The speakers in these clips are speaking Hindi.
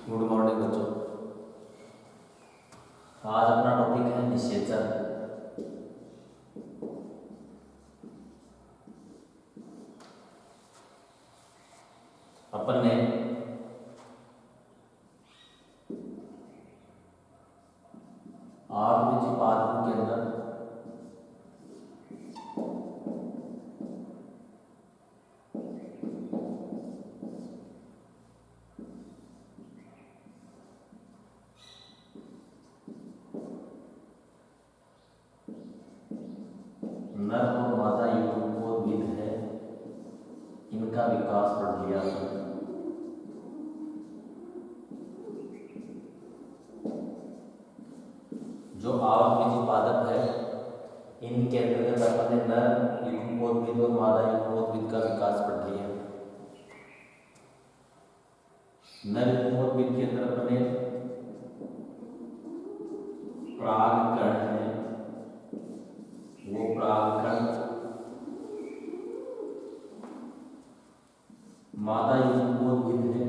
गुड मॉर्निंग बच्चों। आज अपना टॉपिक है निषेचन। अपन ने आठवीं पाठों के अंदर नर और मादा युग्मोद्भिद है, इनका विकास पढ़ लिया था। जो आवृत्ति पादप है, इनके अंतर्गत अपन ने नर युग्मोद्भिद और मादा युग्मोद्भिद का विकास पढ़ लिया। नर युग्मोद्भिद के अंदर अपन ने परागकण है, वो परागकण मादा युग्मोद्भिद है,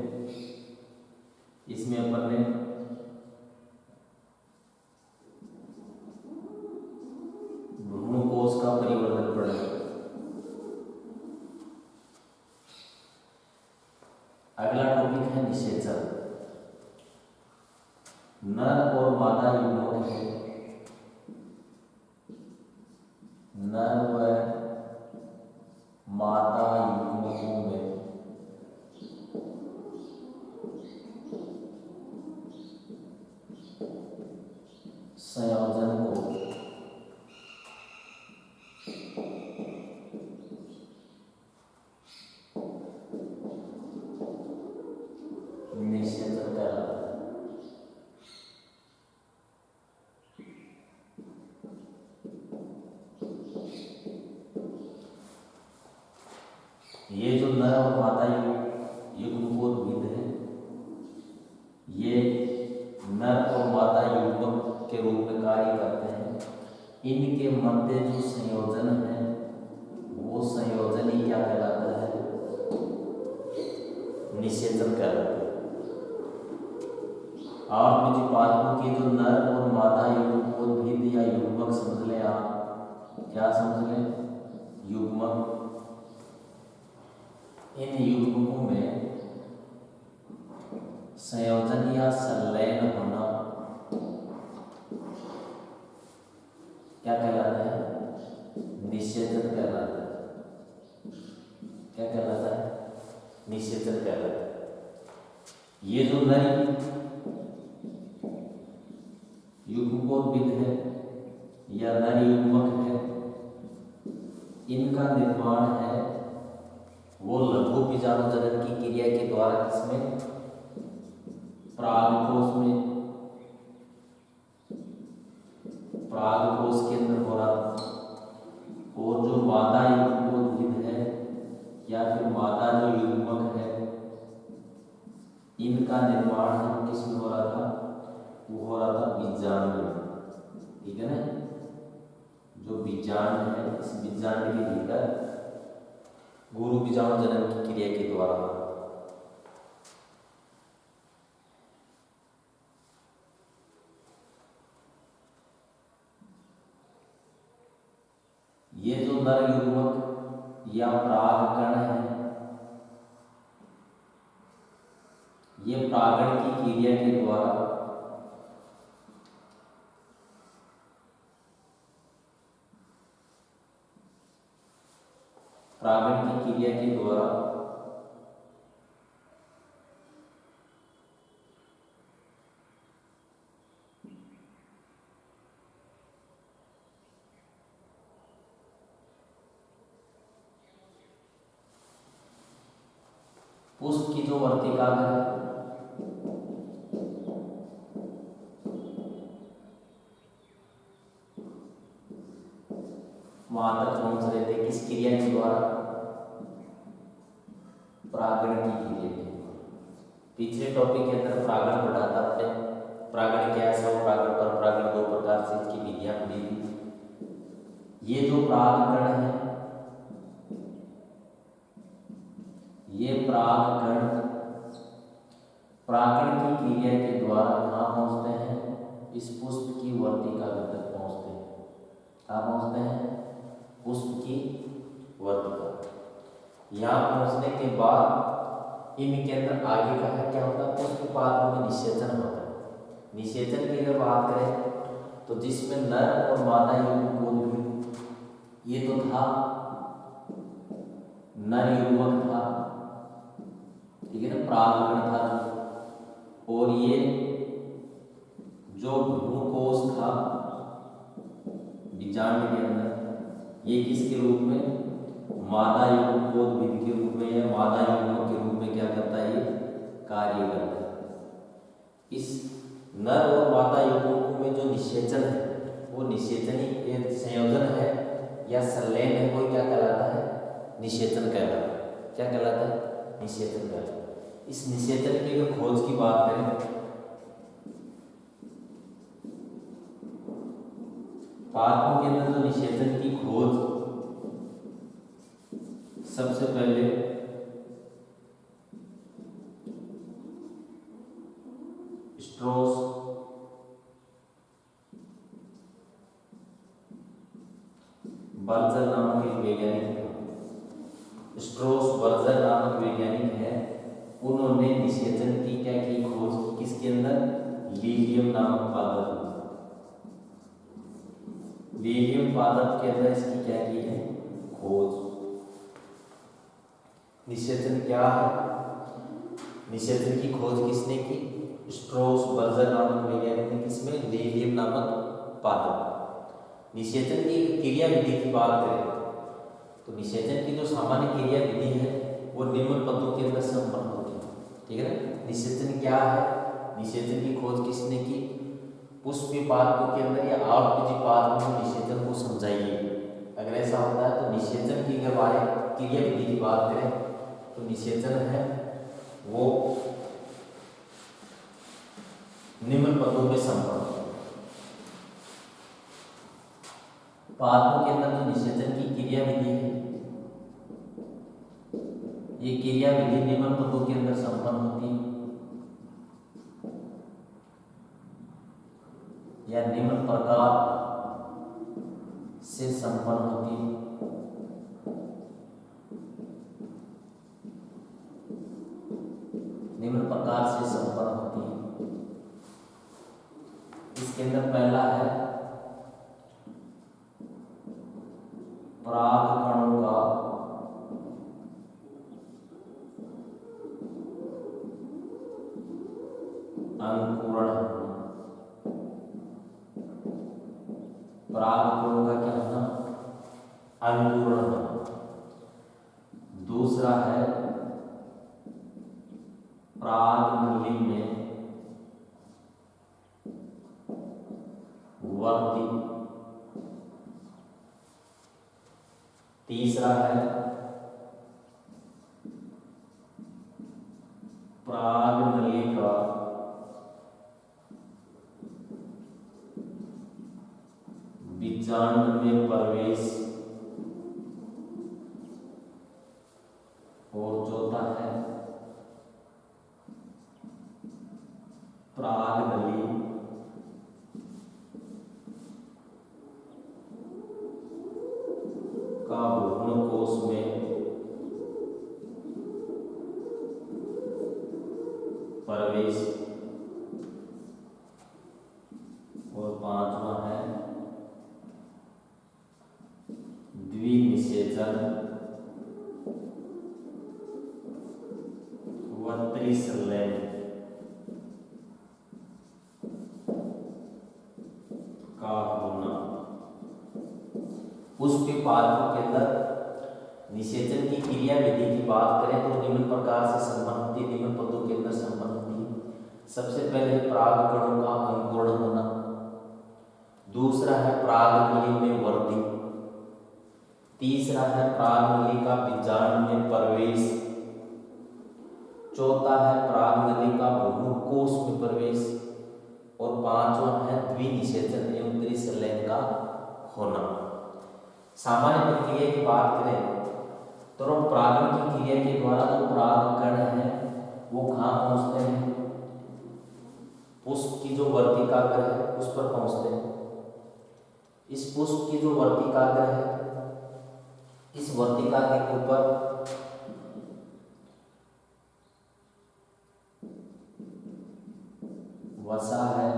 इसमें अपन ने भ्रूणकोश का परिवर्तन पढ़ा। अगला टॉपिक है निषेचन। नर और मादा युग्मक है, नर व मादा युग्मकों में संयोजन को निषेचन कहलाता है। ये जो नर और मादा युग्मकोद्भिद है, ये नर और मादा युग्मक के रूप में कार्य करते हैं। इनके मध्य जो संयोजन है, वो संयोजन ही क्या कहलाता है? निषेचन कहलाता है। और मुझे पादपों के जो नर और मादा युग्मोद्भिद या युग्मक समझ लें आप, क्या समझ लें? युग्मक। इन युग्मकों में संयोजन या संलयन होना क्या कहलाता है? निषेचन कहलाता है। क्या कहलाता है? निषेचन कहलाता है। ये जो नर युग्मकोद्भिद है या नर युग्मक है, इनका निर्माण है वो लघु बीजाणुजनन की क्रिया के द्वारा, किसमें? परागकोश में, परागकोश के अंदर हो रहा। और जो मादा युग्मोद्भिद है या फिर मादा जो युग्मक है, इनका निर्माण किसमें हो रहा था? वो हो रहा था बीजांड में। ठीक है ना? जो बीजांड है, इस बीजांड के भीतर गुरु बीजाणुजनन की क्रिया के द्वारा। ये जो नर युग्मक या परागकण है, ये परागण की क्रिया के द्वारा परागण की क्रिया के द्वारा पुष्प की जो वर्तिका है, वहां तक पहुंच रहे थे किस क्रिया के द्वारा? परागण की क्रिया के द्वारा। पिछले टॉपिक के अंदर परागण पढ़ा था आपने। परागण क्या है? सब परागण पर परागण दो प्रकार से इसकी विधियां पढ़ी थी। ये जो परागकण है, ये परागकण परागण की क्रिया के द्वारा कहाँ पहुँचते हैं? इस पुष्प की वर्तिका तक पहुँचते हैं। कहाँ पहुँचते हैं? पुष्प की वर्तिका। यहाँ पहुँचने के बाद इनके अंदर आगे का है क्या होता है? पुष्प पात्र में निषेचन होता है। निषेचन की अगर बात करें तो जिसमें नर और मादा युग्म ये तो था, नर युग्मक था, ठीक है ना, परागकण था। और ये जो भ्रूणकोश था बीजांड के अंदर, ये किसके रूप में? मादा युग्मकोद्भिद के रूप में या मादा युग्मक के रूप में क्या करता है? ये कार्य करता है। इस नर और मादा युग्मकों में जो निषेचन है वो निषेचनी संयोजन है या संलयन है, वो क्या कहलाता है? निषेचन कहलाता है। क्या कहलाता है? निषेचन कहलाता है। इस निषेचन की अगर खोज की बात करें, पादपों के अंदर जो निषेचन की खोज सबसे पहले स्ट्रॉस बर्जर नामक एक वैज्ञानिक है, स्ट्रॉस बर्जर नामक वैज्ञानिक है। उन्होंने निषेचन की क्या की? खोज की। किसके अंदर? लीलियम नामक पादप, लीलियम पादप के अंदर इसकी क्या की है? खोज। निषेचन क्या है? निषेचन की खोज किसने की? स्ट्रॉस बर्जर नामक वैज्ञानिक ने। किसमें? लीलियम नामक पादप। निषेचन की क्रिया विधि की बात करें तो निषेचन की जो सामान्य क्रिया विधि है वो निम्न पदों के अंदर संपन्न होती है, ठीक है ना। निषेचन क्या है? निषेचन की खोज किसने की? पुष्पीय पादपों के अंदर या आवृतबीजी पादपों में निषेचन को समझाइए। अगर ऐसा होता है तो निषेचन की अगर बारे क्रिया विधि की बात करें तो निषेचन है वो निम्न पदों में संपन्न। पादपों के अंदर जो निषेचन की क्रिया विधि है, ये क्रिया विधि निम्न पदों के अंदर संपन्न होती है या निम्न प्रकार से संपन्न होती है। निम्न प्रकार से संपन्न होती है। इसके अंदर पहला है परागकणों का अंकुरण। परागकणों का क्या होना? अंकुरण। दूसरा है परागनली में वृद्धि। तीसरा है परागनली का बीजांड में प्रवेश। और चौथा है परागनली का भ्रूणकोश में प्रवेश। और पांचवा है द्विनिषेचन व त्रिसंलयन का होना। पुष्पीय पादपों के अंदर निषेचन की क्रिया विधि की बात करें तो निम्न प्रकार से संपन्न होती है, निम्न पदों के अंदर संपन्न होती है। सबसे पहले परागकणों का अंकुरण होना। दूसरा है परागनली में वृद्धि। तीसरा है परागनली का बीजांड में प्रवेश। चौथा है परागनली का भ्रूणकोश में प्रवेश। और पांचवा है द्विनिषेचन एवं त्रिसंलयन का होना। सामान्य प्रक्रिया की बात करें तो परागण की क्रिया के द्वारा जो परागकण है वो कहाँ पहुँचते हैं? पुष्प की जो वर्तिकाग्र है उस पर पहुंचते हैं। इस पुष्प की जो वर्तिकाग्र है, इस वर्तिकाग्र के ऊपर वसा है,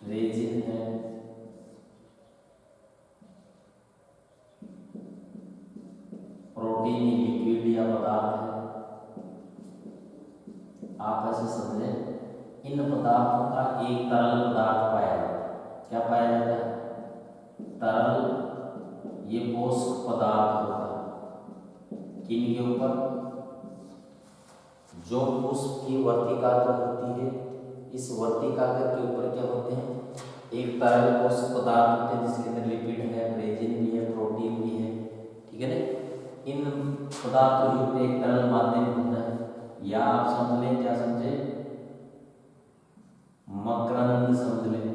रेजिन है, प्रोटीन लिक्विड या पदार्थ है। आप ऐसे समझे, इन पदार्थों का एक तरल पदार्थ पाया जाता है। क्या पाया जाता है? तरल। ये पोषक पदार्थ होता है किनके ऊपर? जो पुष्प की वर्तिकाग्र होती है, इस वर्तिकाग्र के ऊपर क्या होते हैं? एक तरल पोषक पदार्थ होते हैं जिसके अंदर लिपिड है, रेजिन भी है, प्रोटीन भी है। ठीक है ना? इन पदार्थों के ऊपर एक तरल माध्यम होता है, या आप समझ लें, क्या समझे? मकरंद समझ लें।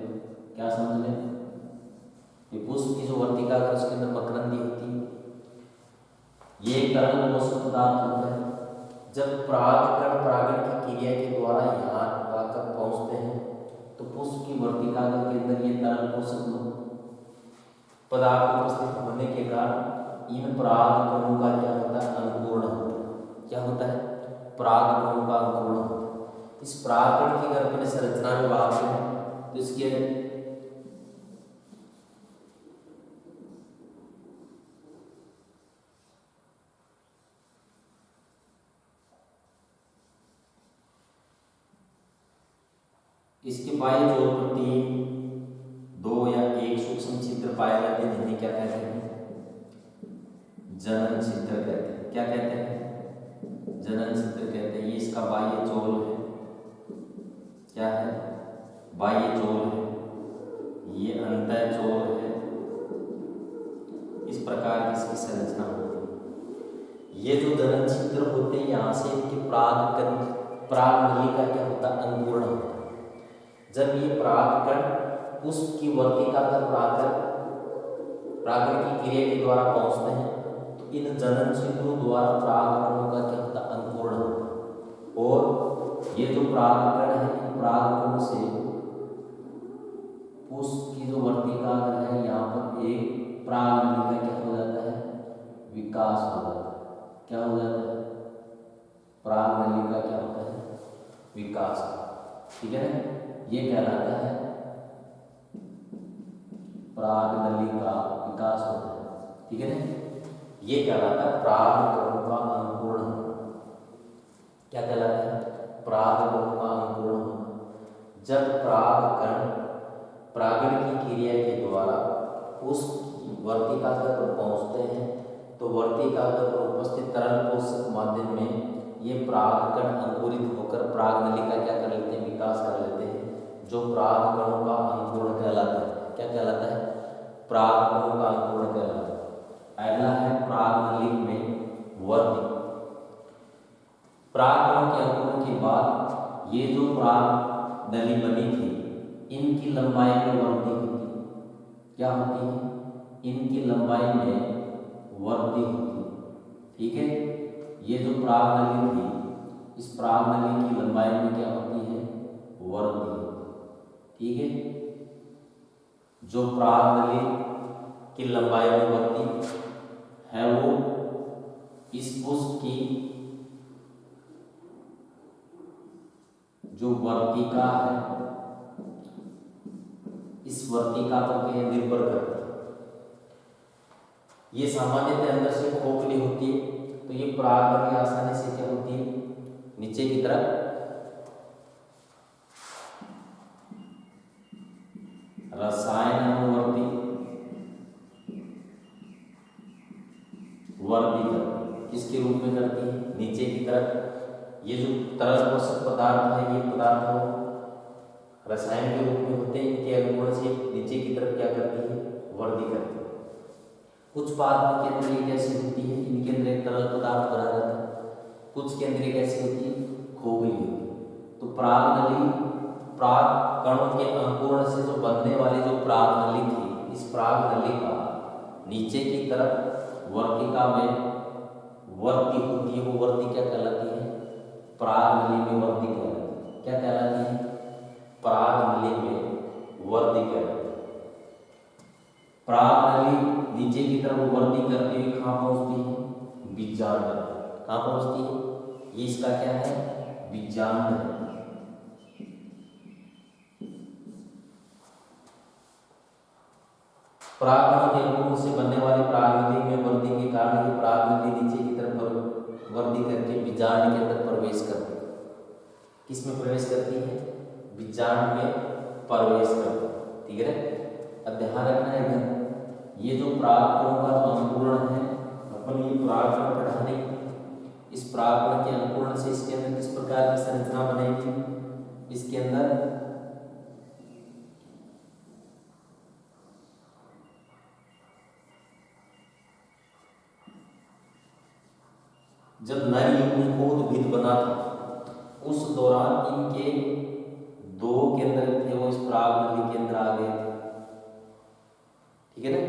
क्या समझ लें? ये पुष्प की जो वर्तिकाग्र है उसके अंदर मकरंदी होती है। ये एक तरल पोषक पदार्थ होता है। जब परागकण परागण की क्रिया के द्वारा यहाँ आकर पहुंचते हैं तो पुष्प की वर्तिकाग्र के अंदर ये तरल पोषक पदार्थ उपस्थित होने के कारण इन परागकणों का क्या होता है? अंकुरण होता है। क्या होता है? परागकणों का अंकुरण होता है। इस परागकण की अगर अपने संरचना में बात करें तो इसके बाह्य जोड़ पर 3, 2 या 1 सूक्ष्म छिद्र पाए जाते हैं, जिन्हें क्या कहते हैं? जनन छिद्र कहते हैं। क्या कहते हैं? जनन छिद्र कहते हैं। ये इसका बाह्य जोड़ है। क्या है? बाह्य जोड़ है। ये अंतः जोड़ है। इस प्रकार की इसकी संरचना होती है। ये जो जनन छिद्र होते हैं, यहाँ से इनके परागनली का क्या होता है? अंकुरण होता है। जब ये परागकण पुष्प की वर्तिका तक परागण की क्रिया के द्वारा पहुंचते हैं तो इन जनन छिद्रों द्वारा परागकणों का क्या होता है? अंकुरण होता है। और ये जो परागकण है, इन परागकणों से पुष्प की जो वर्तिकाग्र है यहाँ पर एक परागनली का क्या हो जाता है? विकास हो जाता है। क्या हो जाता है? परागनली का क्या होता है? विकास। ठीक है ना? ये कहलाता है परागनली का विकास होता है। ठीक है ना? ये कहलाता है परागकणों का अंकुरण होना। क्या कहलाता है? परागकणों का अंकुरण होना। जब परागकण परागण की क्रिया के द्वारा उस वर्तिकाग्र पर पहुंचते हैं तो वर्तिकाग्र पर उपस्थित तरल पोषक माध्यम में ये परागकण अंकुरित होकर परागनली का क्या कर लेते हैं? विकास कर लेते हैं, जो परागकणों का अंकुरण कहलाता है। क्या कहलाता है? परागकणों का अंकुरण कहलाता है। अगला है परागनली में वृद्धि। परागकणों के अंकुरण के बाद ये जो परागनली बनी थी, इनकी लंबाई में वृद्धि होती है। क्या होती है? इनकी लंबाई में वृद्धि होती है। ठीक है? ये जो परागनली थी, इस परागनली की लंबाई में क्या होती है? वृद्धि। ठीक है? जो परागनली की लंबाई में वृद्धि है वो इस पुष्प की जो वर्तिका है, इस वर्तिका पर निर्भर करती है। ये सामान्यतः अंदर से खोखली होती है, तो ये परागनली आसानी से क्या होती है? नीचे की तरफ रसायन अनुवर्ती वर्ती करती। किसके रूप में करती है? नीचे की तरफ। ये जो तरल पोषक पदार्थ है, ये पदार्थ रसायन के रूप में होते हैं। इनके अनुगुण से नीचे की तरफ क्या करती है? वृद्धि करती है। कुछ पदार्थ के अंदर एक ऐसी होती है, इनके अंदर एक तरल पदार्थ भरा जाता है। कुछ के अंदर एक ऐसी होती है, खोखली होती है। तो परागनली परागकणों के अंकुरण से जो बनने वाली जो परागनली थी, इस परागनली का नीचे की तरफ वर्तिका में वर्दी होती है, वो वर्दी क्या कहलाती है? पराग नली में वर्दी कहलाती है। क्या कहलाती है? पराग नली में वर्दी कहलाती है। पराग नली नीचे की तरफ वर्दी करती हुई कहाँ पहुंचती है? बीजांड। कहाँ पहुंचती है? ये इसका क्या है? बीजांड है। परागकणों के अंकुरण से बनने वाली पराग नली में वर्दी के कारण ये पराग नली नीचे की तरफ वर्दी करके बीजांड के अंदर प्रवेश करती है। किस में प्रवेश करती है? बीजांड में प्रवेश करती है। ठीक है, अब ध्यान रखना है इधर ये जो परागकणों का जो अंकुरण है, अपन ये परागकण पढ़ा नहीं। इस परागकण के अंकुरण से इसके अंदर किस प्रकार की संरचना बनेगी? इसके अंदर जब नर युग्मकोद्भिद बना था उस दौरान इनके दो केंद्र थे, वो इस पराग नली के अंदर आ गए थे। ठीक है ना?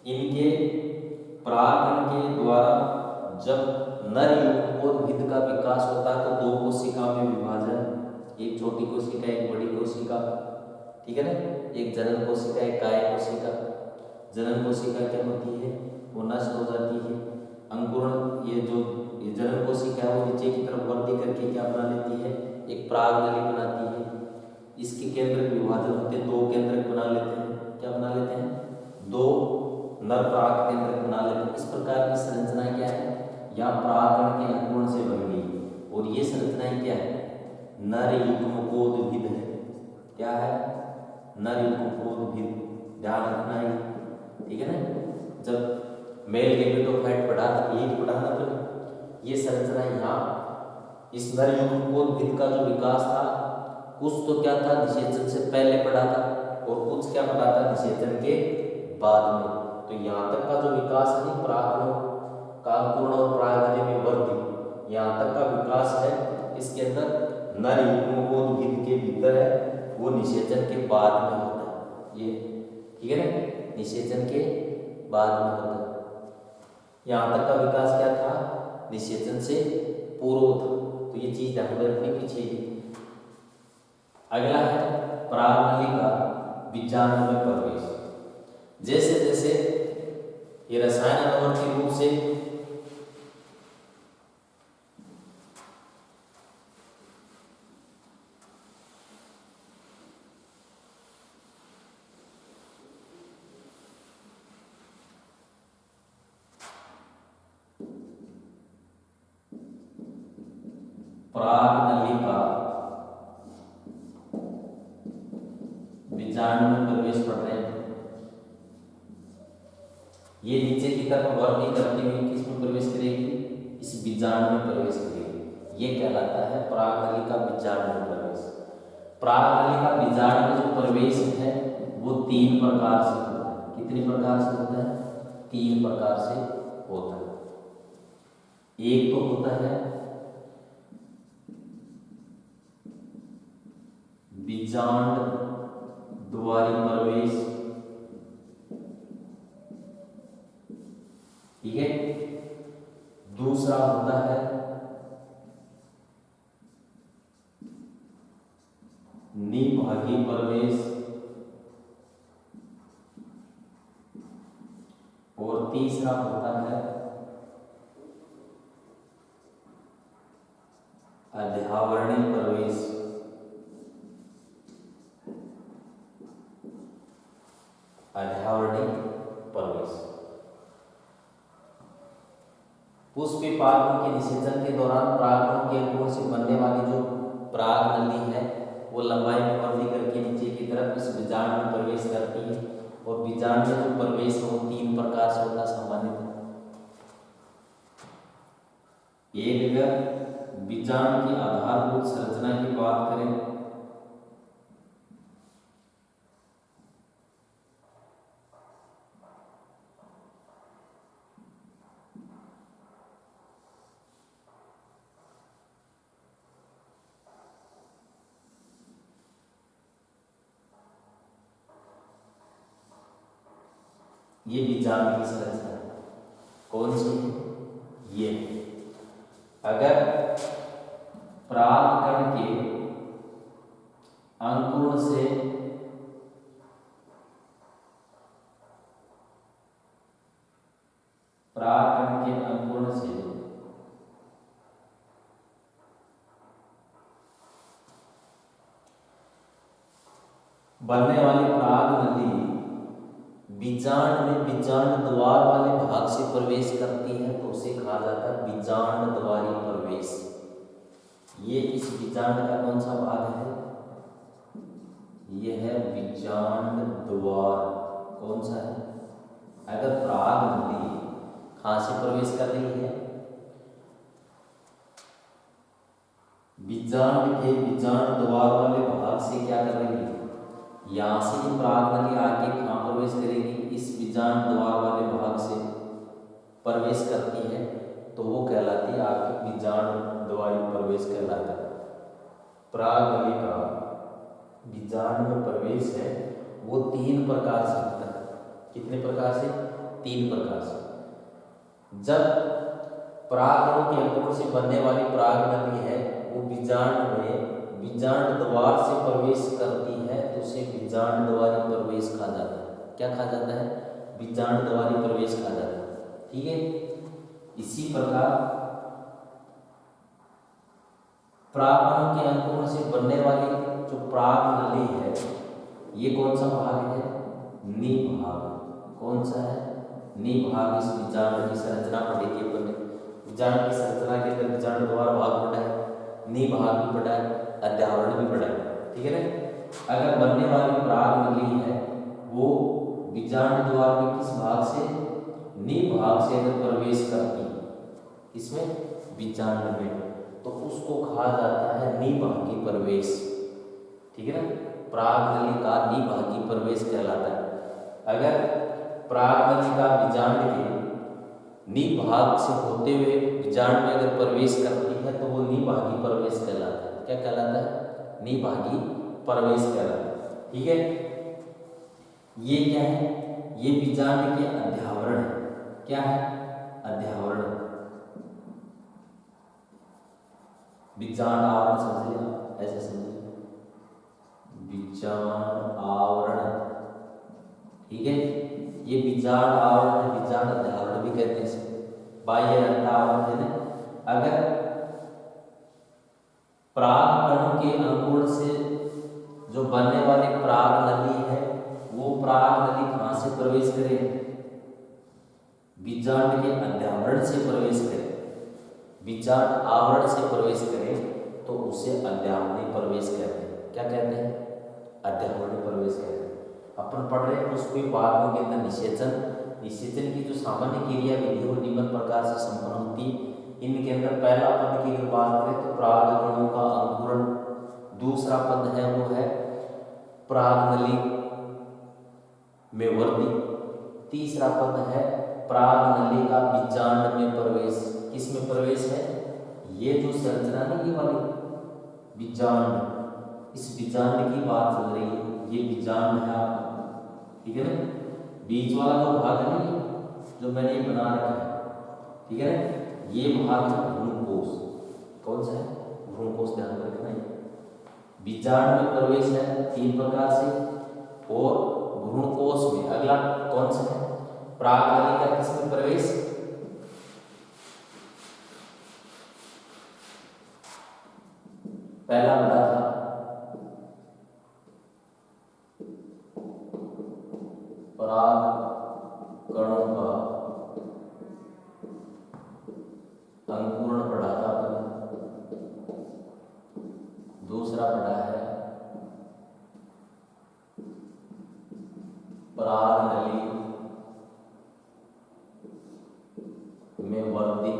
इनके परागकण के द्वारा जब नर युग्मकोद्भिद का विकास होता है तो दो कोशिका में विभाजन, एक छोटी कोशिका एक बड़ी कोशिका। ठीक है ना? एक जनन कोशिका एक काय कोशिका। जनन कोशिका क्या होती है? वो नष्ट हो जाती है। अंकुरण ये जनन कोशिका है वो नीचे की तरफ वर्दी करके क्या बना लेती है? एक पराग नली बनाती है। इसके केंद्रक विभाजन होते हैं, दो केंद्रक बना लेते हैं। क्या बना लेते हैं? दो नर पराग केंद्रक बना लेते हैं। इस प्रकार की संरचना क्या है? यहाँ परागकण के अंकुरण से बन गई। और ये संरचना क्या है? नर युग्मकोद्भिद है। क्या है? नर युग्मकोद्भिद। ध्यान रखना है, ठीक है ना? जब मेल गेमेटोफाइट पढ़ा था, यही पढ़ा था फिर ये संरचना यहाँ इस नर युग्मकोद्भिद का जो विकास था कुछ तो क्या था? निषेचन से पहले पढ़ा था और कुछ क्या पढ़ा था? निषेचन के बाद में। तो यहाँ तक का जो विकास है परागकणों का अंकुरण और पराग नली में वर्दी, यहाँ तक का विकास है इसके अंदर नर युग्मकोद्भिद के भीतर है, वो निषेचन के बाद में होता है। ये ठीक है ना? निषेचन के बाद में होता है। यहाँ तक का विकास क्या था? निषेचन से पूर्व था। तो ये चीज ध्यान में रखनी पीछे। अगला है पराग नली का बीजांड में प्रवेश। जैसे जैसे ये रसायन अनुवर्ती रूप से पराग नली का बीजांड में प्रवेश कर रहे हैं, ये नीचे की तरफ वर्दी करती हुई किस में प्रवेश करेगी? इस बीजांड में प्रवेश करेगी। ये कहलाता है पराग नली का बीजांड में प्रवेश। पराग नली का बीजांड में जो प्रवेश है वो तीन प्रकार से होता है। कितने प्रकार से होता है? तीन प्रकार से होता है। एक तो होता है बीजांड द्वारी प्रवेश, ठीक है। दूसरा होता है निभागी प्रवेश और तीसरा होता है अध्यावरणीय प्रवेश। अध्यावरणीय प्रवेश पुष्पीपाद के निषेचन के दौरान परागकणों के अंकुरण से बनने वाली जो पराग नली है वो लंबाई में वृद्धि करके नीचे की तरफ इस बीजांड में प्रवेश करती है। और बीजांड में जो प्रवेश है वो तीन प्रकार से होता है सामान्यतः। एक अगर बीजांड की आधारभूत संरचना की बात करें ये बीजांड की संरचना कौन सी है? ये अगर परागकण के अंकुरण से बनने वाली पराग नली बीजांड में बीजांड द्वार वाले भाग से प्रवेश करती है तो उसे कहा जाता है बीजांड द्वारी प्रवेश। ये इस बीजांड का कौन सा भाग है? ये है बीजांड द्वार। कौन सा है? अगर पराग नली कहां से प्रवेश कर रही है? बीजांड के बीजांड द्वार वाले भाग से क्या कर रही है? यहाँ से ये पराग नली आगे कहाँ प्रवेश करेगी? इस बीजांड द्वार वाले भाग से प्रवेश करती है तो वो कहलाती है आपकी बीजांड द्वारी प्रवेश कहलाता है। पराग नली का बीजांड में प्रवेश है वो 3 प्रकार से होता है। कितने प्रकार से? 3 प्रकार से। जब परागकणों के अंकुरण से बनने वाली पराग नली है वो बीजांड में बीजांड द्वार से प्रवेश करती है तो उसे बीजांड द्वारी प्रवेश कहा जाता है। क्या कहा जाता है? बीजांड द्वारी प्रवेश कहा जाता है। ठीक है। इसी प्रकार परागकणों के अंकुरण से बनने वाली जो पराग नली है ये कौन सा भाग है? निभाग। कौन सा है? निभाग। इस बीजांड की संरचना पढ़ेगी अपन ने। बीजांड की संरचना के अंदर बीजांड द्वार भाग पढ़ा है, निभाग भी पढ़ा है, अध्यावरण भी पढ़ा है। ठीक है ना। अगर बनने वाली पराग नली है वो बीजांड द्वार में किस भाग से? निभाग से अगर प्रवेश करती है इसमें बीजांड में तो उसको कहा जाता है निभागी प्रवेश। ठीक है ना। पराग नली का निभागी प्रवेश कहलाता है। अगर पराग नली का बीजांड के निभाग से होते हुए बीजांड में अगर प्रवेश करती है तो वो निभागी प्रवेश कहलाता है। क्या कहलाता है? निभागी प्रवेश कहलाता है। ठीक है। ये क्या है? ये बीजांड के अध्यावरण है। क्या है? अध्यावरण। बीजांड आवरण समझिए, ऐसे समझिए, बीजांड आवरण। ठीक है। ये बीजांड आवरण है, बीजांड अध्यावरण भी कहते हैं। बाह्य अंडावरण है ना। अगर परागकणों के अंकुरण से जो बनने वाली पराग नली है वो पराग नली कहां से प्रवेश करे? बीजांड के अध्यावरण से प्रवेश करे। बीजांड आवरण से प्रवेश करे तो उसे अध्यावरणीय प्रवेश कहते हैं। क्या कहते हैं? अध्यावरणीय प्रवेश कहते हैं। अपन पढ़ रहे हैं उसको भागों के अंदर निषेचन। निषेचन की जो सामान्य क्रिया विधि वो निम्न प्रकार से संपन्न होती है। इनके अंदर पहला पद की अगर बात करें तो परागकणों का अंकुरण, दूसरा पद है वो है पराग नली में वृद्धि, तीसरा पद है पराग नली का बीजांड में प्रवेश। किस में प्रवेश है? ये जो संरचना नहीं वाली बीजांड, इस बीजांड की बात चल रही है। ये बीजांड है आपका। ठीक है ना। बीच वाला जो भाग नहीं जो मैंने ये बना रखा है, ठीक है ना, ये भाग है भ्रूणकोश। कौन सा है? भ्रूणकोश। ध्यान रखना है। बीजांड में प्रवेश है 3 प्रकार से और भ्रूणकोश में अगला कौन सा है? पराग नली का किसमें प्रवेश? पहला बड़ा था पराग कणों का अंकुरण पढ़ा था अपन। दूसरा पढ़ा है पराग नली में वृद्धि।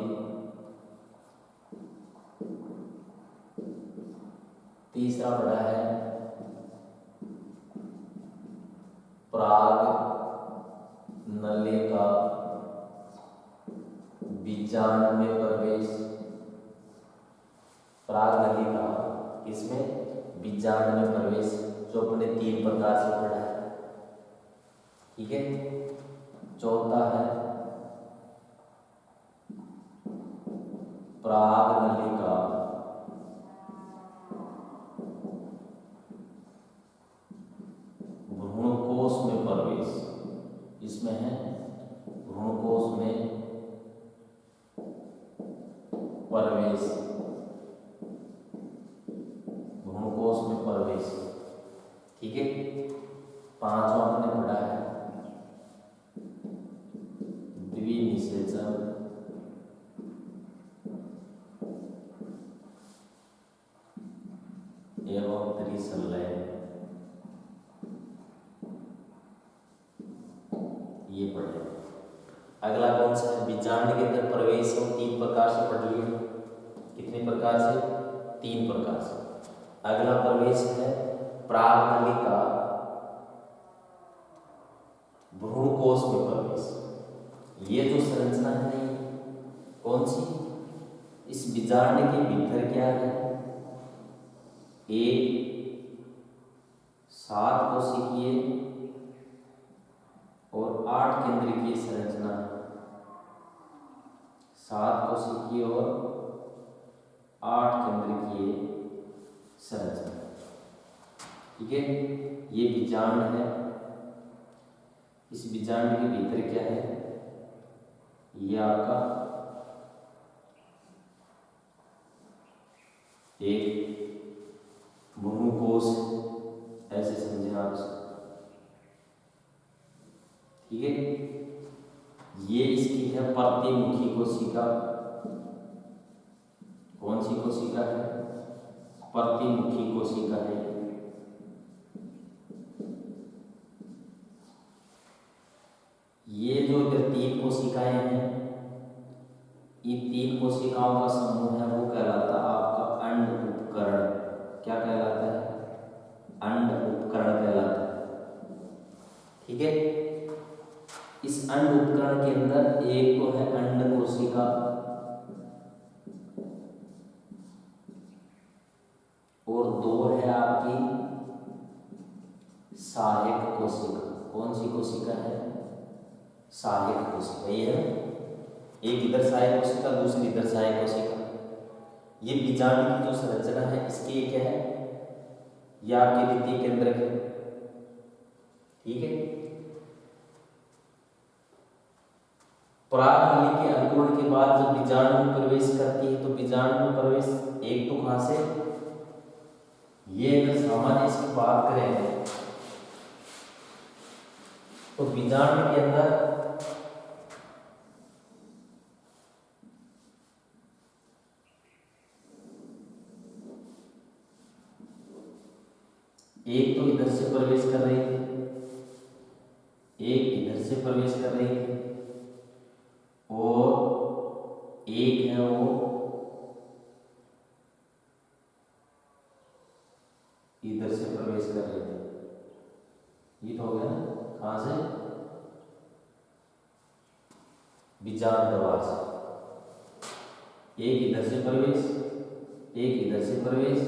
तीसरा पढ़ा है पराग नली का बीजांड में प्रवेश। पराग नली का किसमें? बीजांड में प्रवेश, जो अपने 3 प्रकार से पढ़ा है। ठीक है। चौथा है प्रागनलिका भ्रूणकोश में प्रवेश, इसमें है भ्रूणकोश में प्रवेश, भ्रूणकोश में प्रवेश। ठीक है, पांचवा हमने पढ़ा है द्विनिषेचन एवं त्रिसंलयन, ये पढ़े। अगला कौन सा है? बीजांड के अंदर प्रवेश हम 3 प्रकार से पढ़ लिए। कितने प्रकार से? 3 प्रकार से। अगला प्रवेश है प्रागनलिका भ्रूणकोश में प्रवेश। ये जो संरचना है नहीं, कौन सी? इस बीजांड के भीतर क्या है? एक 7 कोशिकीय और 8 केंद्रीय संरचना है। 7 कोशिकीय और 8 केंद्रीय संरचना। ठीक है, ये बीजांड है। इस बीजांड के भीतर क्या है? ये आपका एक भ्रूणकोश, ऐसे समझे आप। ठीक है, ये इसकी है प्रतिमुखी कोशिका। कौन सी कोशिका है? प्रतिमुखी कोशिका है। ये जो इधर 3 कोशिकाएं हैं, ये 3 कोशिकाओं का समूह है, वो कहलाता है आपका अंड उपकरण। क्या कहलाता है? अंड उपकरण कहलाता है। ठीक है, इस अंड उपकरण के अंदर एक तो है अंड कोशिका और 2 है आपकी सहायक कोशिका। कौन सी कोशिका है? सहायक कोशिका। ये है एक इधर सहायक कोशिका, दूसरी इधर सहायक कोशिका। ये बीजांड की जो संरचना है, इसकी क्या है? ये आपके द्वितीय केंद्रक है। ठीक है, प्रागनली के अंकुरण के बाद जब बीजांड में प्रवेश करती है, तो बीजांड में प्रवेश एक तो कहां से? ये अगर सामान्य इसकी बात करें तो बीजांड के अंदर एक तो इधर से प्रवेश कर रही थी, एक इधर से प्रवेश कर रही थी, और एक है वो इधर से प्रवेश कर रही थी। ये तो हो गया ना? कहां से? बीजांड द्वार से। एक इधर से प्रवेश, एक इधर से प्रवेश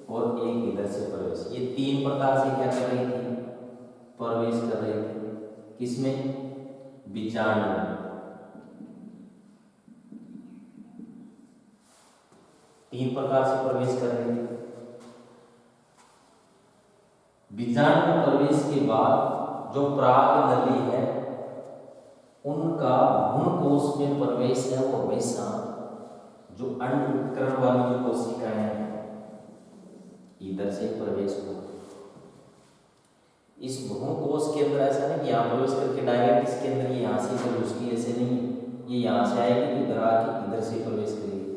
और एक इधर से प्रवेश। ये 3 प्रकार से क्या कर रही थी? प्रवेश कर रही थी। किसमें? बीजांड में। 3 प्रकार से प्रवेश कर रही थी। बीजांड में प्रवेश के बाद जो प्रागनली है, उनका भ्रूणकोश में प्रवेश है वो हमेशा जो अंड उपकरण वाली जो कोशिकाएं हैं, इधर से प्रवेश हुआ। इस भ्रूणकोश के अंदर ऐसा नहीं कि यहाँ प्रवेश करके डायरेक्ट इसके अंदर ये यहाँ से प्रवेश की, ऐसे नहीं। ये यहाँ से आएगी तो इधर आके इधर से प्रवेश करेगी,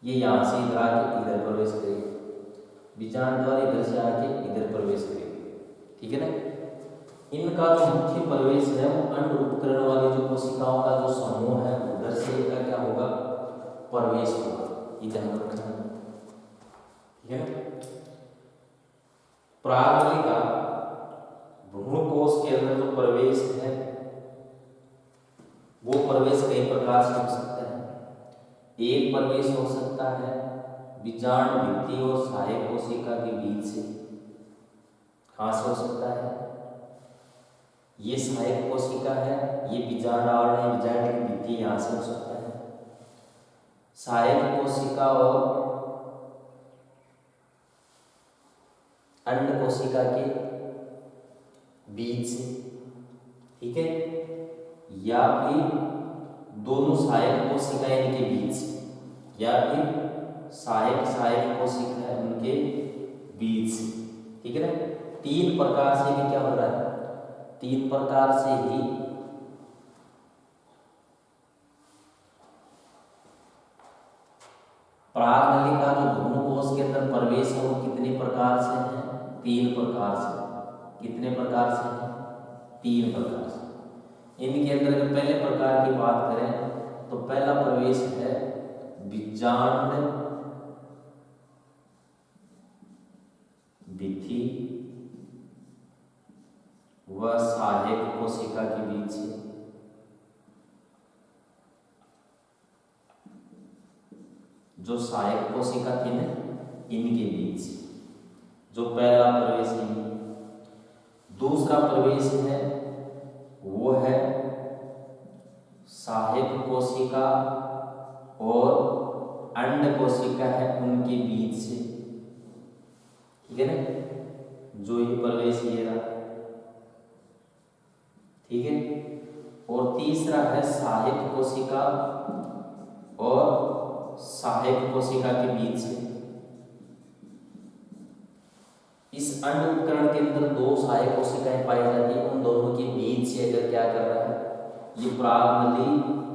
ये यहाँ से इधर आके इधर प्रवेश करेगी, बीजांड द्वारा इधर से आके इधर प्रवेश करेगी। ठीक है ना? इनका जो मुख्य प्रवेश है वो अंड उपकरण वाली जो कोशिकाओं का जो समूह है, उधर से इनका क्या होगा? प्रवेश होगा। ये ध्यान रखना। ठीक है? प्रागनलिका भ्रूणकोश के अंदर जो प्रवेश है, वो प्रवेश कई प्रकार से हो सकता है। एक प्रवेश हो सकता है बीजांड भित्ति और सहायक कोशिका के बीच से। कहां से हो सकता है? ये सहायक कोशिका है, ये बीजांड आवरण है, बीजांड की भित्ति यहां से हो सकता है। सहायक कोशिका और अंड कोशिका के बीच से, ठीक है, या फिर दोनों सहायक कोशिकाएं के बीच से, या फिर सहायक कोशिका उनके बीच से, ठीक है ना। तीन प्रकार से भी क्या हो रहा है, तीन प्रकार से ही परागनली का जो भ्रूणकोश के अंदर प्रवेश है वो कितने प्रकार से है, तीन प्रकार से। कितने प्रकार से है, तीन प्रकार से। इनके अंदर अगर पहले प्रकार की बात करें तो पहला प्रवेश है बीजांड भित्ति व सहायक कोशिका के बीच से, जो सहायक कोशिका थी ना इनके बीच जो पहला प्रवेश है। दूसरा प्रवेश है वो है सहायक कोशिका और अंड कोशिका है उनके बीच से, ठीक है ना, जो ये प्रवेश ये रहा, ठीक है। और तीसरा है सहायक कोशिका और सहायक कोशिका के बीच से। इस अंड उपकरण के अंदर दो सहायक कोशिकाएं पाई जाती है, उन दोनों के बीच से अगर क्या कर रहा है, ये परागनली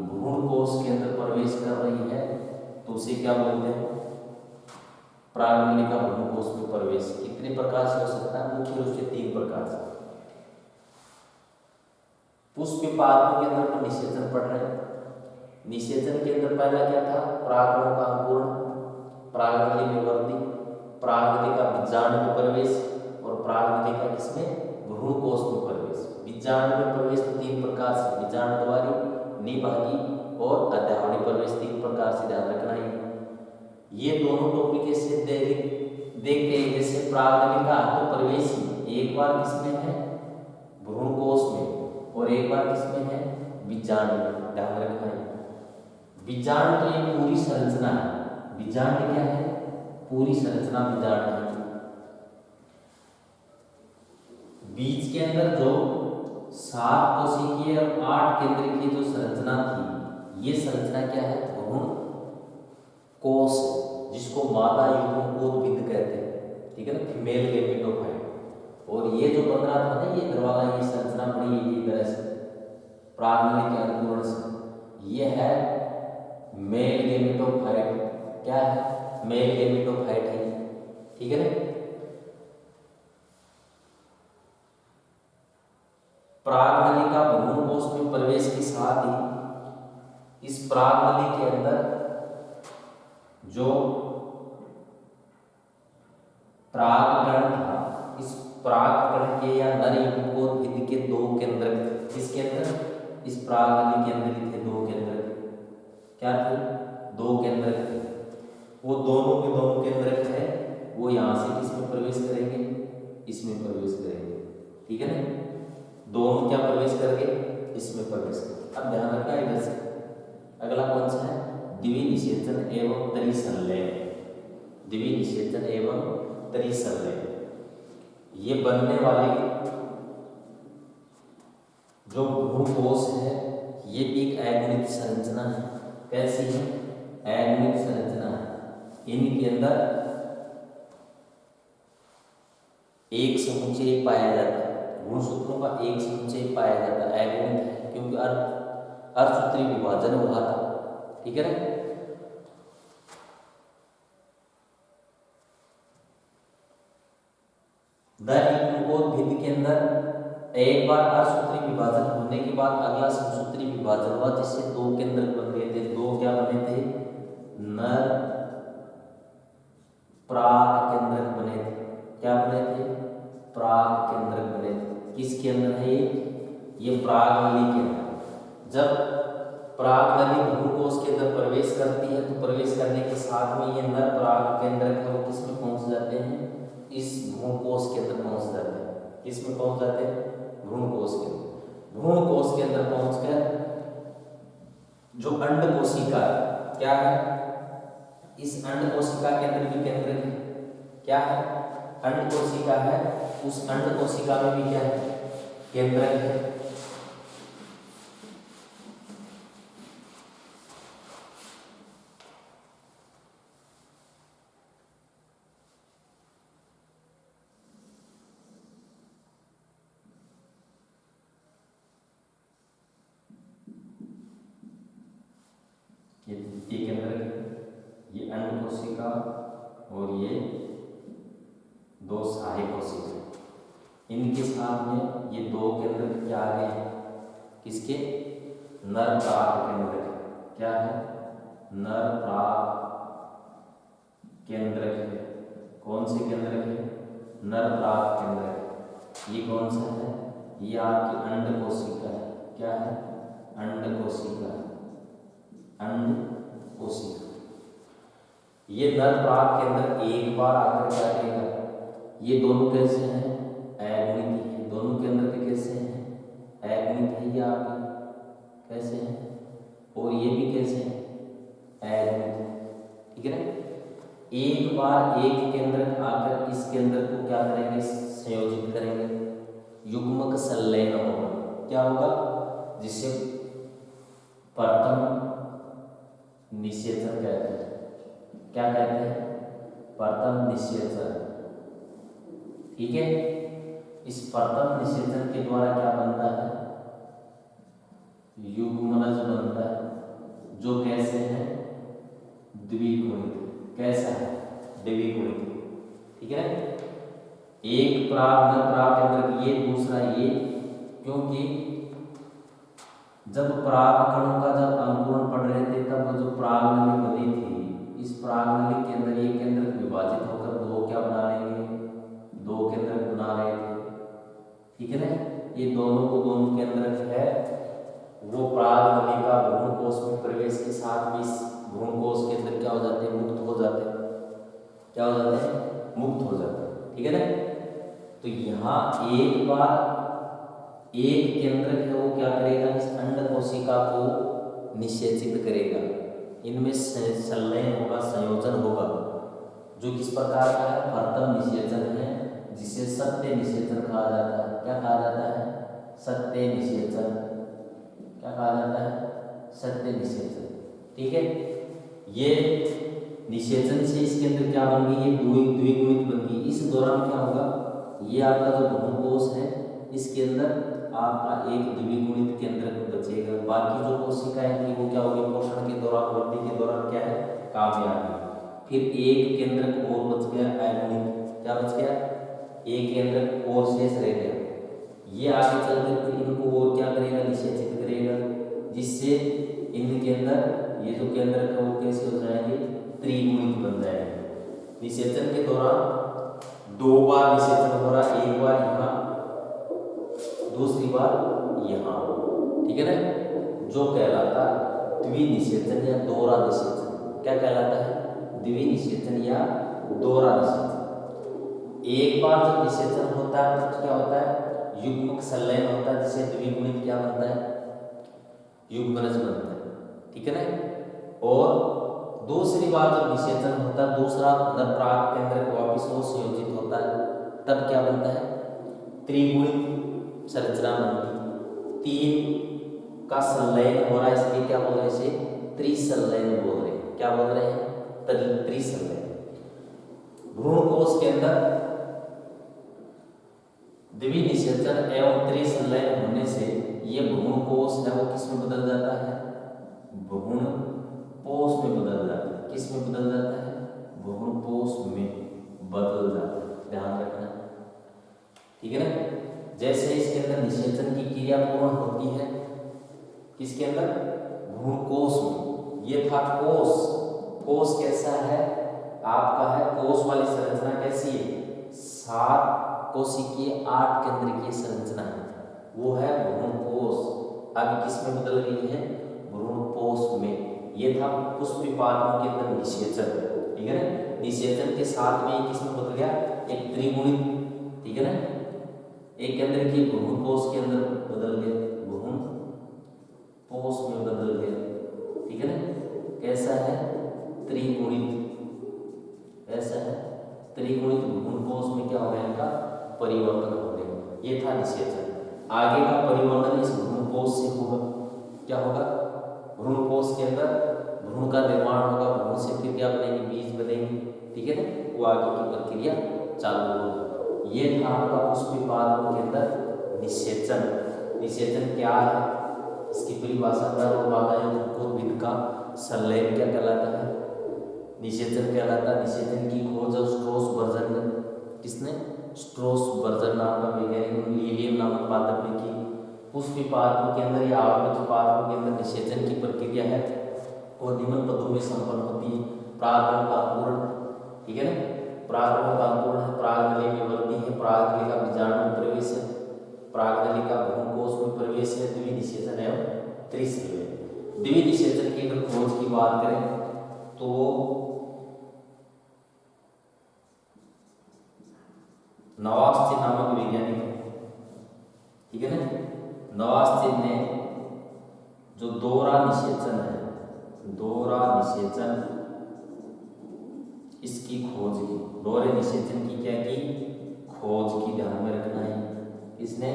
भ्रूणकोश के अंदर प्रवेश कर रही है तो उसे क्या बोलते हैं, परागनली का भ्रूणकोश में प्रवेश। कितने प्रकार से हो सकता है, मुख्य रूप से तीन प्रकार से। पुष्प पादपों के अंदर तो निषेचन पढ़ रहे हैं। निषेचन के अंदर पहला क्या था, परागणों का अंकुरण, परागनली में वृद्धि, परागनली का बीजांड में प्रवेश और परागनली का किसमें, भ्रूणकोश में प्रवेश। बीजांड में प्रवेश तो तीन प्रकार से, बीजांड द्वारी, निभागी और अध्यावरी प्रवेश, तीन प्रकार से ध्यान रखना है। ये दोनों टॉपिक से देखते हैं। जैसे परागनली का तो प्रवेश एक बार किसमें है, भ्रूणकोश में, और एक बार किसमें है, बीजांड में, ध्यान रखना है। बीजांड तो ये पूरी संरचना है, बीजांड क्या है, पूरी संरचना बीजांड है। बीज के अंदर जो 7 कोशिकीय और 8 केंद्रीय की जो संरचना थी, ये संरचना क्या है, भ्रूणकोश, जिसको मादा युग्मकोद्भिद कहते हैं, ठीक है ना, फीमेल गेमेटोफाइट। और ये जो बन रहा था ना, ये इधर वाला ये संरचना बनी है इधर से परागनली के अंकुरण से, ये है मेल गेमेटोफाइट। क्या है, मेल गेमेटोफाइट है, ठीक है ना। परागनली का भ्रूणकोश में प्रवेश के साथ ही इस परागनली के अंदर जो परागकण था, इस परागकण के या नर युग्मकोद्भिद के 2 केंद्रक, इसके अंदर, इस परागनली के अंदर थे 2 केंद्रक। क्या थे, 2 केंद्रक थे। वो दोनों के दोनों केंद्रक है, वो यहाँ से किसमें प्रवेश करेंगे, इसमें प्रवेश करेंगे, ठीक है ना। दोनों क्या प्रवेश करेंगे, इसमें प्रवेश करेंगे। अब ध्यान रखना इधर से अगला कौन सा है, द्विनिषेचन एवं त्रिसंलयन। द्विनिषेचन एवं त्रिसंलयन, ये बनने वाली जो भ्रूणकोश है ये एक अगुणित संरचना है। कैसी है, अगुणित संरचना है। इनके अंदर एक समुच्चय पाया जाता है, गुणसूत्रों का एक समुच्चय पाया जाता है, अगुणित है, क्योंकि अर्धसूत्री विभाजन हुआ था, ठीक है ना। युग्मकोद्भिद के अंदर एक बार अर्धसूत्री विभाजन होने के बाद अगला समसूत्री विभाजन हुआ, जिससे 2 केंद्रक बन गए थे। 2 क्या बने थे, नर पराग केंद्रक बने थे। क्या बने थे, पराग केंद्रक बने थे। किसके अंदर है ये परागनली के अंदर। जब परागनली भ्रूणकोश के अंदर प्रवेश करती है तो प्रवेश करने के साथ में ये नर पराग केंद्रक है वो किसमें पहुंच जाते हैं, इस भ्रूणकोश के अंदर पहुंच जाते हैं। किसमें पहुंच जाते हैं, भ्रूणकोश के अंदर। भ्रूणकोश के अंदर पहुंचकर जो अंड कोशिका क्या है, इस अंड कोशिका के अंदर भी केंद्रक है। क्या है? अंड कोशिका है, उस अंड कोशिका में भी क्या है? केंद्रक है। ये केंद्रक है, ये अंड कोशिका और ये दो सहायक कोशिका, इनके साथ में ये दो केंद्रक क्या आ गए हैं? किसके? नर पराग केंद्रक। क्या है? नर पराग केंद्रक है। कौन से केंद्रक है? नर पराग केंद्रक। ये कौन सा है? ये आपकी अंड कोशिका है। क्या है? अंड कोशिका। अंड कोशिका। ये नर पराग केंद्र एक बार आकर क्या करेगा? ये दोनों कैसे हैं? अगुणित है। दोनों केंद्र के कैसे हैं? अगुणित है। ये आपके कैसे हैं? और ये भी कैसे हैं? अगुणित। ठीक है ना? एक बार एक केंद्र आकर इस केंद्र को क्या करेंगे? संयोजित करेंगे, युग्मक संलयन होगा। क्या होगा? जिसे प्रथम निषेचन कहते हैं। क्या कहते हैं? प्रथम निषेचन। ठीक है? इस प्रथम निषेचन के द्वारा क्या बनता है? युग्मनज बनता है, जो कैसे है? द्विगुणित। कैसा है? द्विगुणित। ठीक है? एक पराग नर पराग केंद्र ये, दूसरा ये, क्योंकि जब पराग कणों का जब अंकुरण पड़ रहे थे तब जो पराग नली बनी थी, इस पराग नली के अंदर ये केंद्र विभाजित होकर दो क्या बना लेंगे? दो केंद्र बना रहे थे। ठीक है ना? ये दोनों को दोनों केंद्र है, वो पराग नली का भ्रूण कोश में प्रवेश के साथ भी भ्रूण कोश के अंदर क्या हो जाते हैं? मुक्त हो जाते हैं। क्या हो जाते हैं? मुक्त हो जाते हैं। ठीक है ना? तो यहाँ एक बार एक केंद्र है, वो क्या करेगा? इस अंड कोशिका को निषेचित करेगा, इनमें संलयन होगा, संयोजन होगा, जो किस प्रकार का है? प्रथम निषेचन है, जिसे सत्य निषेचन कहा जाता है। क्या कहा जाता है? सत्य निषेचन। क्या कहा जाता है? सत्य निषेचन। ठीक है? ये निषेचन से इसके अंदर क्या बन गई? ये द्विगुणित बन गई। इस दौरान क्या होगा? ये आपका जो भ्रूण कोश है, इसके अंदर आपका एक द्विगुणित केंद्र बचेगा। बाकी जो कोशिकाएं थी वो क्या होगी? पोषण के दौरान, वृद्धि के दौरान क्या है? काम में आ गई। फिर एक केंद्र और बच गया अगुणित। क्या बच गया? एक केंद्र और शेष रह गया। ये आगे चलकर फिर इनको और क्या करेगा? निषेचित करेगा, जिससे इनके अंदर ये जो केंद्र है वो कैसे हो जाएंगे? त्रिगुणित बन जाएंगे। निषेचन के दौरान दो बार निषेचन हो रहा, एक बार यहाँ, दूसरी बार यहाँ। ठीक है ना? जो कहलाता द्विनिषेचन या दोहरा निषेचन। क्या कहलाता है? द्विनिषेचन या दोहरा निषेचन। एक बार जब निषेचन होता है तो क्या होता है? युग्मक संलयन होता है, जिसे द्विगुणित क्या बनता है? युग्मनज बनता है। ठीक है ना? और दूसरी बार जब निषेचन होता है, दूसरा नर पराग केंद्र को वापिस वो संयोजित होता है, तब क्या बनता है? त्रिगुणित संरचना बनती। तीन का संलयन हो रहा है, इसलिए क्या बोल रहे हैं? इसे त्रिसंलयन बोल रहे हैं। क्या बोल रहे हैं? त्रिसंलयन। भ्रूण कोश के अंदर द्विनिषेचन एवं त्रिसंलयन होने से ये भ्रूण कोश है वो किस में बदल जाता है? भ्रूण पोष में बदल जाता है। किस में बदल जाता है? भ्रूण पोष में बदल जाता है। ध्यान रखना। ठीक है ना? जैसे इसके अंदर निषेचन की क्रिया पूर्ण होती है, किसके अंदर? भ्रूण कोश में। ये था कोश। कोश कैसा है? आपका है कोश वाली संरचना कैसी है? 7 कोशिकीय 8 केंद्रीय संरचना है, वो है भ्रूण कोश। अब किस में बदल गई है? भ्रूण पोष में। ये था पुष्पीपादों के अंदर निषेचन। ठीक है ना? निषेचन के साथ में किस में बदल गया? एक त्रिगुणित। ठीक है ना? एक केंद्र की भ्रूण कोश के अंदर बदल गया, भ्रूण पोष में बदल गया। ठीक है ना? कैसा है? त्रिगुणित। ऐसा है, त्रिगुणित भ्रूणपोष में क्या हो गया, इनका परिवर्तन हो गया। ये था निषेचन। आगे का परिवर्तन इस भ्रूणपोष से होगा। क्या होगा, भ्रूणपोष के अंदर भ्रूण का निर्माण होगा, भ्रूण से फिर क्या बनेगी, बीज बनेगी, ठीक है ना, वो आगे की प्रक्रिया चालू होगी। ये था आपका पुष्पीपाद के अंदर निषेचन। निषेचन क्या है, इसकी परिभाषा नर और मादा अंकुरोत्भिद का संलयन क्या कहलाता है, निषेचन कहलाता है। निषेचन की खोज स्ट्रोस बर्जन ने, किसने, स्ट्रोस बर्जन नाम का वैज्ञानिक लीलियम नामक पादप ने की। पुष्पीपाद के अंदर या आवृत पादप के अंदर निषेचन की प्रक्रिया है और निम्न पदों में संपन्न होती है। परागण का अंकुरण, ठीक है ना, परागण का अंकुरण है, परागनली में वृद्धि है, परागनली का बीजाणु में प्रवेश है, परागनली का भ्रूणकोश में प्रवेश है, द्विनिषेचन एवं त्रिसंलयन। द्विनिषेचन की अगर खोज की बात करें तो नवास्ति नामक वैज्ञानिक है, ठीक है ना, नवास्ति ने जो दोहरा निषेचन है, दोहरा निषेचन इसकी खोज की, दोहरे निषेचन की क्या की, खोज की, ध्यान में रखना है। इसने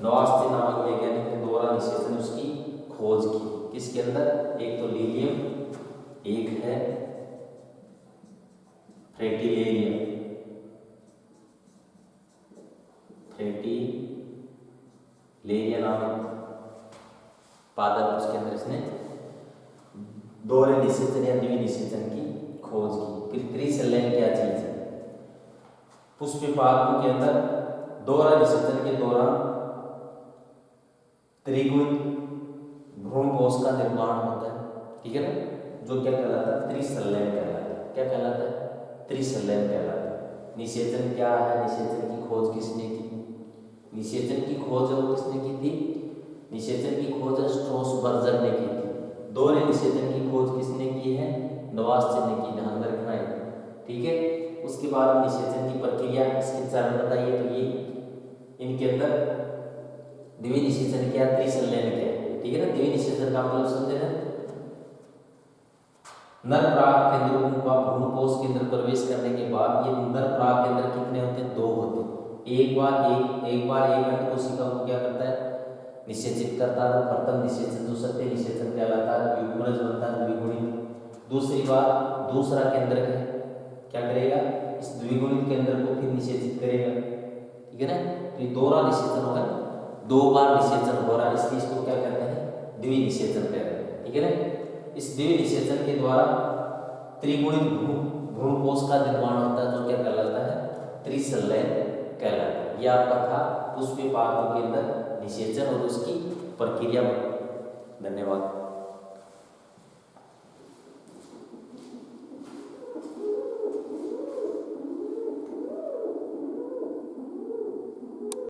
नवास्ति नामक वैज्ञानिक ने दोहरा निषेचन उसकी खोज की। किसके अंदर, एक तो लीलियम, एक है फ्रेटिलेरिया, फ्रेटिलेरिया नामक पादप, उसके अंदर इसने दोहरे निषेचन या द्विनिषेचन की खोज की। फिर त्रिसंलयन क्या चीज है, पुष्पीपाद के अंदर दोहरा निषेचन के दौरान त्रिगुणित भ्रूणकोश का निर्माण होता है, ठीक है ना, जो क्या कहलाता है, त्रिसंलयन कहलाता है। क्या कहलाता है, त्रिसंलयन कहलाता है। निषेचन क्या है, निषेचन की खोज किसने की, निषेचन की खोज वो किसने की थी, निषेचन की खोज स्ट्रोस बर्जन ने की थी। दोहरे निषेचन की खोज किसने की है, नवास्ति ने की, ध्यान में रखना है, ठीक है। उसके बाद निषेचन की प्रक्रिया, इसके चरण बताइए। तो ये इनके अंदर द्विनिषेचन क्या, त्रिसंलयन क्या, ठीक है ना। द्विनिषेचन का मतलब समझे ना, नर पराग केंद्रों का भ्रूणकोश के अंदर प्रवेश करने के बाद ये नर पराग केंद्र कितने होते हैं, दो होते हैं। एक बार एक अंड कोशिका को क्या करता है, निषेचित करता है, तो प्रथम निषेचन जो सत्य निषेचन कहलाता है, युग्मज बनता है द्विगुणित। दूसरी बार दूसरा केंद्र है क्या करेगा, इस द्विगुणित केंद्र को फिर निषेचित करेगा, ठीक है ना। तो ये दोहरा निषेचन होगा, दो बार निषेचन हो रहा है, इसलिए इसको क्या कहते हैं, द्विनिषेचन कहते हैं, ठीक है ना। इस द्विनिषेचन के द्वारा त्रिगुणित भ्रूणकोश का निर्माण होता है, जो क्या कहलाता है, त्रिसंलयन कहलाता है। यह आपका था पुष्पीपाद के अंदर निषेचन और उसकी प्रक्रिया। धन्यवाद।